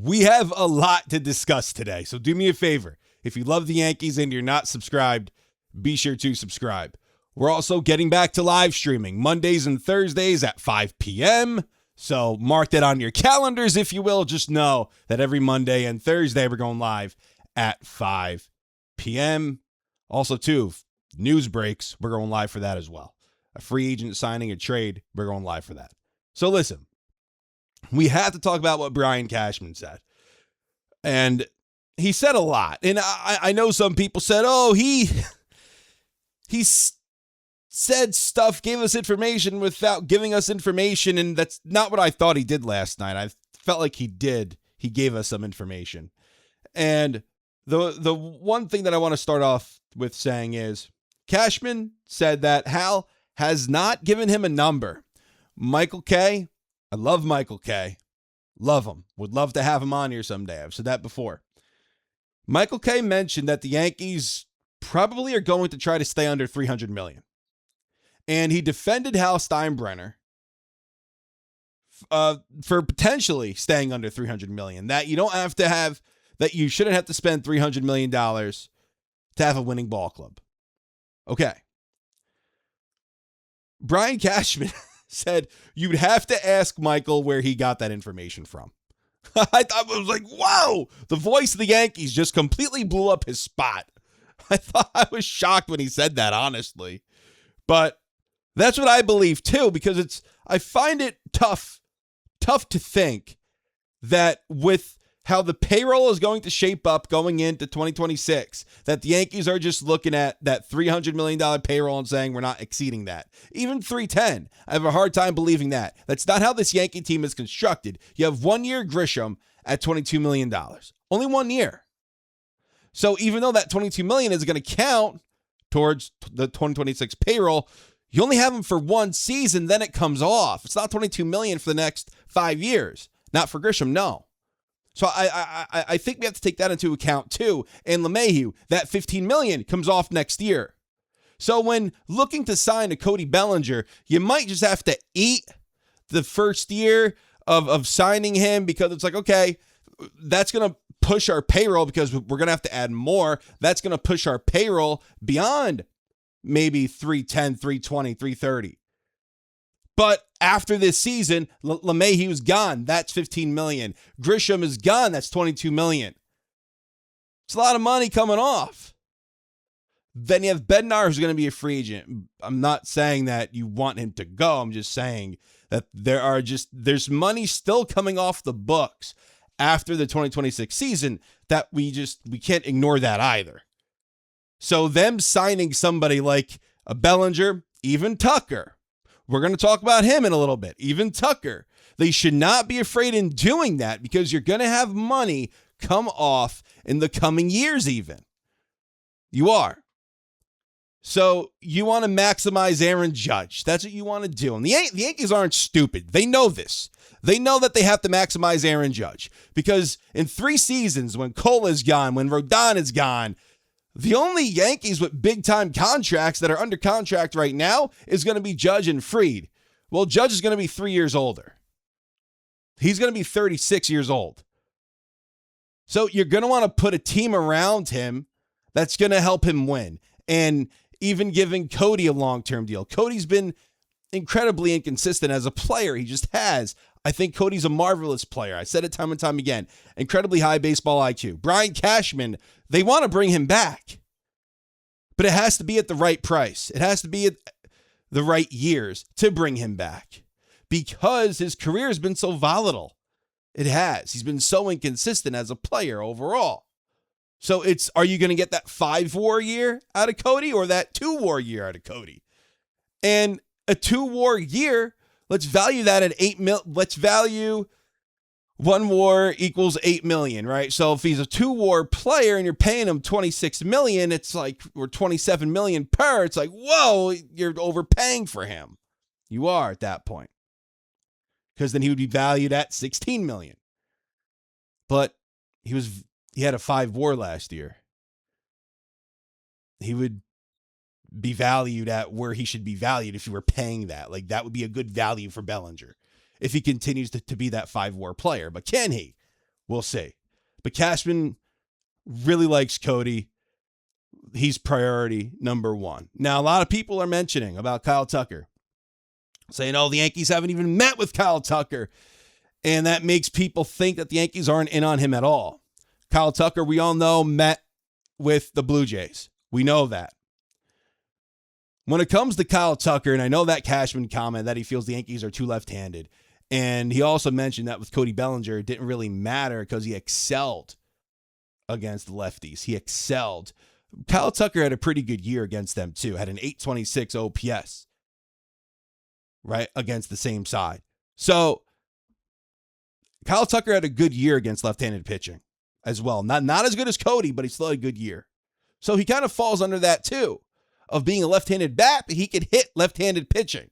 we have a lot to discuss today. So do me a favor. If you love the Yankees and you're not subscribed, be sure to subscribe. We're also getting back to live streaming Mondays and Thursdays at 5 p.m. So mark that on your calendars, if you will. Just know that every Monday and Thursday we're going live at 5 p.m. Also, too, news breaks, we're going live for that as well. A free agent signing, a trade, we're going live for that. So listen, we have to talk about what Brian Cashman said. And he said a lot. And I know some people said, oh, he said stuff, gave us information without giving us information. And that's not what I thought he did last night. I felt like he did. He gave us some information. And the one thing that I want to start off with saying is Cashman said that Hal has not given him a number. Michael K., I love Michael K. Love him. Would love to have him on here someday. I've said that before. Michael K. mentioned that the Yankees probably are going to try to stay under $300 million. And he defended Hal Steinbrenner for potentially staying under $300 million. That you don't have to have, that you shouldn't have to spend $300 million to have a winning ball club. Okay. Brian Cashman said you'd have to ask Michael where he got that information from. I thought it was like, whoa, the voice of the Yankees just completely blew up his spot. I was shocked when he said that, honestly. But that's what I believe too, because I find it tough to think that with how the payroll is going to shape up going into 2026, that the Yankees are just looking at that $300 million payroll and saying we're not exceeding that. Even 310, I have a hard time believing that. That's not how this Yankee team is constructed. You have 1 year Grisham at $22 million. Only 1 year. So even though that $22 million is going to count towards the 2026 payroll, you only have him for 1 season, then it comes off. It's not $22 million for the next 5 years. Not for Grisham, no. So I think we have to take that into account too. And LeMahieu, that $15 million comes off next year. So when looking to sign a Cody Bellinger, you might just have to eat the first year of signing him, because it's like, okay, that's going to push our payroll because we're going to have to add more. That's going to push our payroll beyond maybe 310, 320, 330. But after this season, LeMahieu's gone. That's $15 million. Grisham is gone. That's $22 million. It's a lot of money coming off. Then you have Bednar, who's going to be a free agent. I'm not saying that you want him to go. I'm just saying that there's money still coming off the books after the 2026 season that we can't ignore that either. So them signing somebody like a Bellinger, even Tucker, we're going to talk about him in a little bit. Even Tucker. They should not be afraid in doing that, because you're going to have money come off in the coming years even. You are. So you want to maximize Aaron Judge. That's what you want to do. And the Yankees aren't stupid. They know this. They know that they have to maximize Aaron Judge, because in 3 seasons, when Cole is gone, when Rodon is gone, the only Yankees with big-time contracts that are under contract right now is going to be Judge and Fried. Well, Judge is going to be 3 years older. He's going to be 36 years old. So you're going to want to put a team around him that's going to help him win. And even giving Cody a long-term deal. Cody's been incredibly inconsistent as a player. He just has. I think Cody's a marvelous player. I said it time and time again. Incredibly high baseball IQ. Brian Cashman, they want to bring him back. But it has to be at the right price. It has to be at the right years to bring him back, because his career has been so volatile. It has. He's been so inconsistent as a player overall. So are you going to get that 5-WAR year out of Cody, or that 2-WAR year out of Cody? And a 2-WAR year, let's value that at $8 million. Let's value 1 WAR equals $8 million, right? So if he's a 2-WAR player and you're paying him $26 million, it's like, or $27 million per. It's like, whoa, you're overpaying for him. You are at that point, because then he would be valued at $16 million. But he had a 5-WAR last year. He would be valued at where he should be valued if you were paying that. Like, that would be a good value for Bellinger if he continues to be that 5-WAR player. But can he? We'll see. But Cashman really likes Cody. He's priority number one. Now, a lot of people are mentioning about Kyle Tucker, saying, oh, the Yankees haven't even met with Kyle Tucker. And that makes people think that the Yankees aren't in on him at all. Kyle Tucker, we all know, met with the Blue Jays. We know that. When it comes to Kyle Tucker, and I know that Cashman comment that he feels the Yankees are too left-handed, and he also mentioned that with Cody Bellinger, it didn't really matter because he excelled against the lefties. He excelled. Kyle Tucker had a pretty good year against them too. Had an 826 OPS, right, against the same side. So Kyle Tucker had a good year against left-handed pitching as well. Not as good as Cody, but he still had a good year. So he kind of falls under that too, of being a left-handed bat, but he could hit left-handed pitching.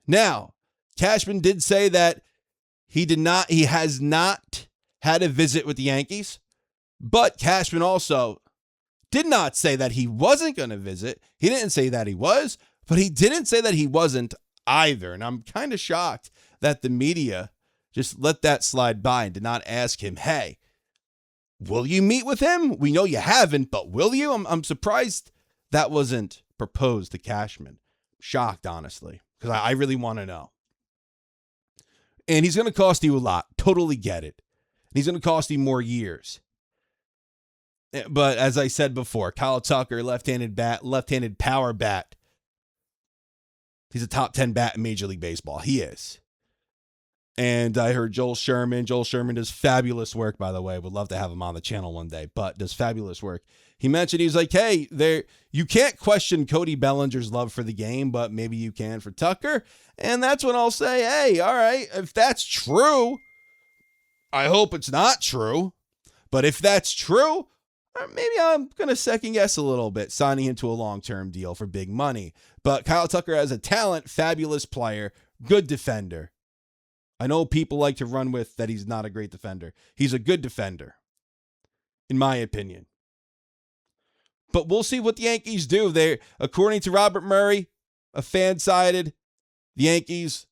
Now, Cashman did say that he has not had a visit with the Yankees, but Cashman also did not say that he wasn't going to visit. He didn't say that he was, but he didn't say that he wasn't either. And I'm kind of shocked that the media just let that slide by and did not ask him, hey, will you meet with him? We know you haven't, but will you? I'm surprised that wasn't proposed to Cashman. Shocked, honestly, because I really want to know. And he's going to cost you a lot. Totally get it. And he's going to cost you more years. But as I said before, Kyle Tucker, left-handed bat, left-handed power bat. He's a top 10 bat in Major League Baseball. He is. And I heard Joel Sherman. Joel Sherman does fabulous work, by the way. Would love to have him on the channel one day, but does fabulous work. He mentioned, he's like, hey, you can't question Cody Bellinger's love for the game, but maybe you can for Tucker. And that's when I'll say, hey, all right, if that's true, I hope it's not true. But if that's true, maybe I'm going to second guess a little bit, signing him to a long-term deal for big money. But Kyle Tucker has a talent, fabulous player, good defender. I know people like to run with that he's not a great defender. He's a good defender, in my opinion. But we'll see what the Yankees do. They, according to Robert Murray, a fan cited, the Yankees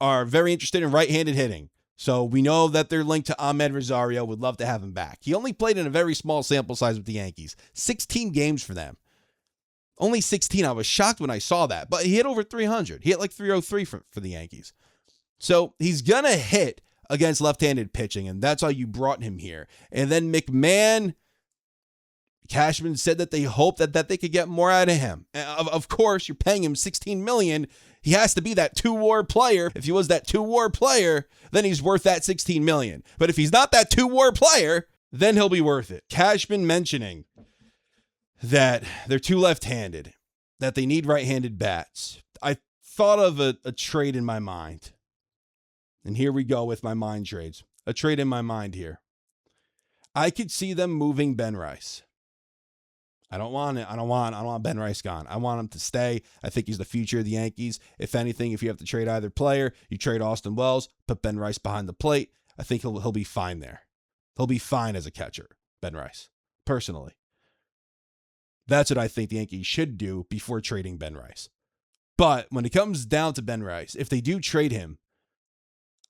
are very interested in right-handed hitting. So we know that they're linked to Ahmed Rosario. Would love to have him back. He only played in a very small sample size with the Yankees. 16 games for them. Only 16. I was shocked when I saw that. But he hit over 300. He hit like 303 for the Yankees. So he's going to hit against left-handed pitching, and that's why you brought him here. And then McMahon, Cashman said that they hope that they could get more out of him. Of course, you're paying him $16 million. He has to be that two-war player. If he was that two-war player, then he's worth that $16 million. But if he's not that two-war player, then he'll be worth it. Cashman mentioning that they're too left-handed, that they need right-handed bats. I thought of a trade in my mind. And here we go with my mind trades. A trade in my mind here. I could see them moving Ben Rice. I don't want it. I don't want Ben Rice gone. I want him to stay. I think he's the future of the Yankees. If anything, if you have to trade either player, you trade Austin Wells, put Ben Rice behind the plate. I think he'll be fine there. He'll be fine as a catcher, Ben Rice, personally. That's what I think the Yankees should do before trading Ben Rice. But when it comes down to Ben Rice, if they do trade him,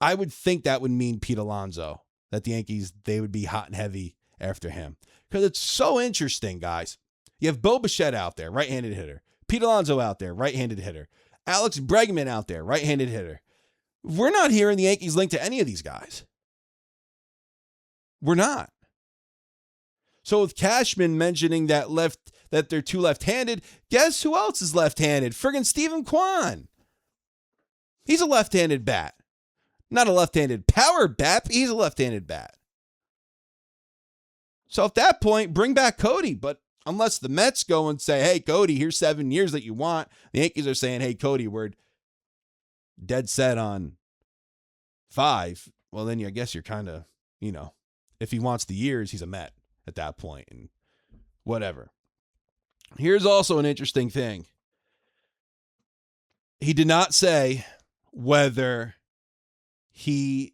I would think that would mean Pete Alonso, that the Yankees, they would be hot and heavy after him. Because it's so interesting, guys. You have Bo Bichette out there, right-handed hitter. Pete Alonso out there, right-handed hitter. Alex Bregman out there, right-handed hitter. We're not hearing the Yankees linked to any of these guys. We're not. So with Cashman mentioning that they're too left-handed, guess who else is left-handed? Friggin' Stephen Kwan. He's a left-handed bat. Not a left-handed power bat, but he's a left-handed bat. So at that point, bring back Cody. But unless the Mets go and say, hey, Cody, here's 7 years that you want. The Yankees are saying, hey, Cody, we're dead set on 5. Well, then I guess you're kind of, if he wants the years, he's a Met at that point and whatever. Here's also an interesting thing. He did not say whether the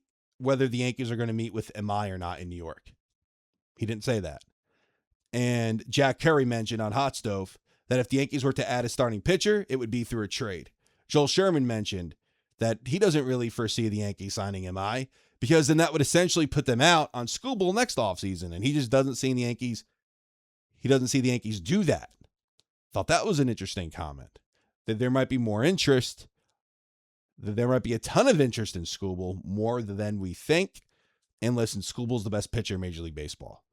Yankees are going to meet with Imai or not in New York. He didn't say that. And Jack Curry mentioned on Hot Stove that if the Yankees were to add a starting pitcher, it would be through a trade. Joel Sherman mentioned that he doesn't really foresee the Yankees signing Imai because then that would essentially put them out on Skubal next offseason, and he just doesn't see the Yankees. He doesn't see the Yankees do that. Thought that was an interesting comment, that there might be more interest, that there might be a ton of interest in Skubal, more than we think. And listen, Skubal's the best pitcher in Major League Baseball.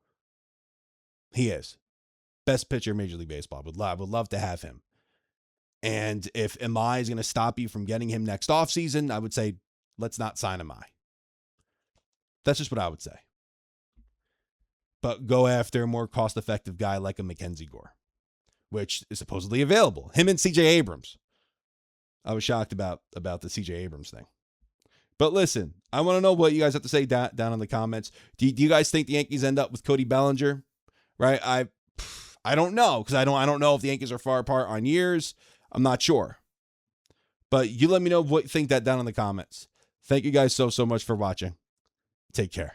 He is. Best pitcher in Major League Baseball. Would love to have him. And if Imai is going to stop you from getting him next offseason, I would say, let's not sign Imai. That's just what I would say. But go after a more cost-effective guy like a Mackenzie Gore, which is supposedly available. Him and CJ Abrams. I was shocked about the CJ Abrams thing. But listen, I want to know what you guys have to say down in the comments. Do you guys think the Yankees end up with Cody Bellinger? Right? I don't know, because I don't know if the Yankees are far apart on years. I'm not sure. But you let me know what you think down in the comments. Thank you guys so much for watching. Take care.